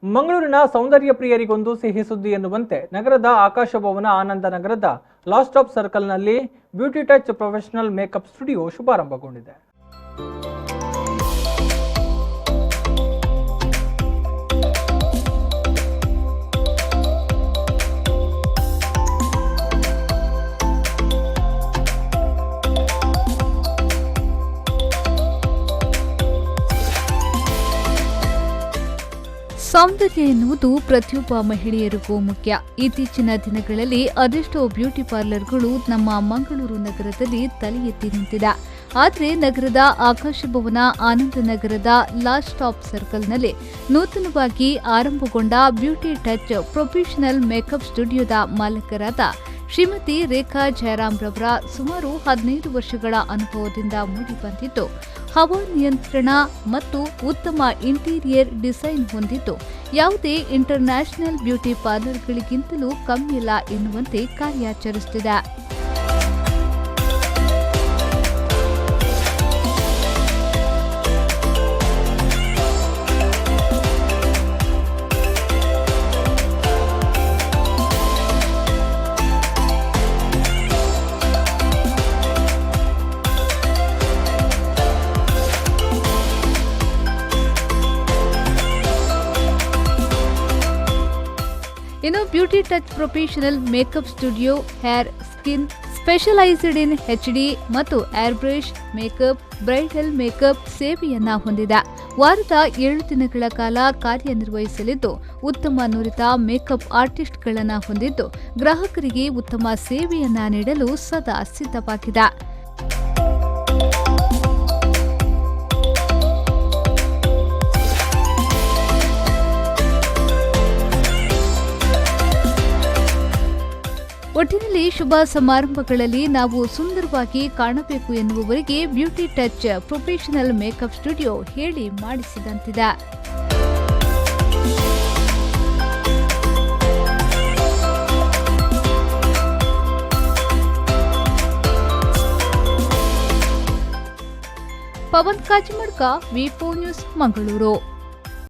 ಮಂಗಳೂರಿನ ಸೌಂದರ್ಯ ಪ್ರಿಯರಿಗೊಂದು ಸಿಹಿ ಸುದ್ದಿ ಎನ್ನುವಂತೆ ನಗರದ ಆಕಾಶ ಭವನ ಆನಂದ ನಗರದ ಲಾಸ್ಟ್ ಸ್ಟಾಪ್ ಸರ್ಕಲ್ನಲ್ಲಿ beauty touch professional makeup studio ಶುಭಾರಂಭಗೊಂಡಿದೆ. ಸೌಂದರ್ಯ ಎನ್ನುವುದು ಪ್ರತಿಯೊಬ್ಬ ಮಹಿಳೆಯರಿಗೂ ಮುಖ್ಯ. ಇತ್ತೀಚಿನ ದಿನಗಳಲ್ಲಿ ಅದೆಷ್ಟೋ ಬ್ಯೂಟಿ ಪಾರ್ಲರ್ಗಳು ನಮ್ಮ ಮಂಗಳೂರು ನಗರದಲ್ಲಿ ತಲೆ ಎತ್ತಿ ನಿಂತಿದೆ. ಆದರೆ ನಗರದ ಆಕಾಶ ಭವನ ಆನಂದ ನಗರದ ಲಾಸ್ಟ್ ಸ್ಟಾಪ್ ಸರ್ಕಲ್ನಲ್ಲಿ ನೂತನವಾಗಿ ಆರಂಭಗೊಂಡ ಬ್ಯೂಟಿ ಟಚ್ ಪ್ರೊಫೆಷನಲ್ ಮೇಕಪ್ ಸ್ಟುಡಿಯೋದ ಮಾಲಕರಾದ ಶ್ರೀಮತಿ ರೇಖಾ ಜಯರಾಮ್ ರವರ ಸುಮಾರು 15 ವರ್ಷಗಳ ಅನುಭವದಿಂದ ಮೂಡಿಬಂದಿದ್ದು, ಹವಾನಿಯಂತ್ರಣ ಮತ್ತು ಉತ್ತಮ ಇಂಟೀರಿಯರ್ ಡಿಸೈನ್ ಹೊಂದಿದ್ದು ಯಾವುದೇ ಇಂಟರ್ನ್ಯಾಷನಲ್ ಬ್ಯೂಟಿ ಪಾರ್ಲರ್ಗಳಿಗಿಂತಲೂ ಕಮ್ಮಿಲ್ಲ ಎನ್ನುವಂತೆ ಕಾರ್ಯಾಚರಿಸುತ್ತಿದೆ. ಇನ್ನು beauty touch professional makeup studio hair skin specialised in HD ಮತ್ತು air brush makeup, bridal makeup ಸೇವೆಯನ್ನ ಹೊಂದಿದೆ. ವಾರದ 7 ದಿನಗಳ ಕಾಲ ಕಾರ್ಯನಿರ್ವಹಿಸಲಿದ್ದು ಉತ್ತಮ ನುರಿತ ಮೇಕಪ್ ಆರ್ಟಿಸ್ಟ್ಗಳನ್ನು ಹೊಂದಿದ್ದು ಗ್ರಾಹಕರಿಗೆ ಉತ್ತಮ ಸೇವೆಯನ್ನ ನೀಡಲು ಸದಾ ಸಿದ್ಧವಾಗಿದೆ. ಒಟ್ಟಿನಲ್ಲಿ ಶುಭ ಸಮಾರಂಭಗಳಲ್ಲಿ ನಾವು ಸುಂದರವಾಗಿ ಕಾಣಬೇಕು ಎನ್ನುವವರಿಗೆ beauty touch professional makeup studio ಹೇಳಿ ಮಾಡಿಸಿದಂತಿದೆ. ಪವನ್ ಕಾಚಿಮಡ್ಕ, ವಿ4 ನ್ಯೂಸ್, ಮಂಗಳೂರು.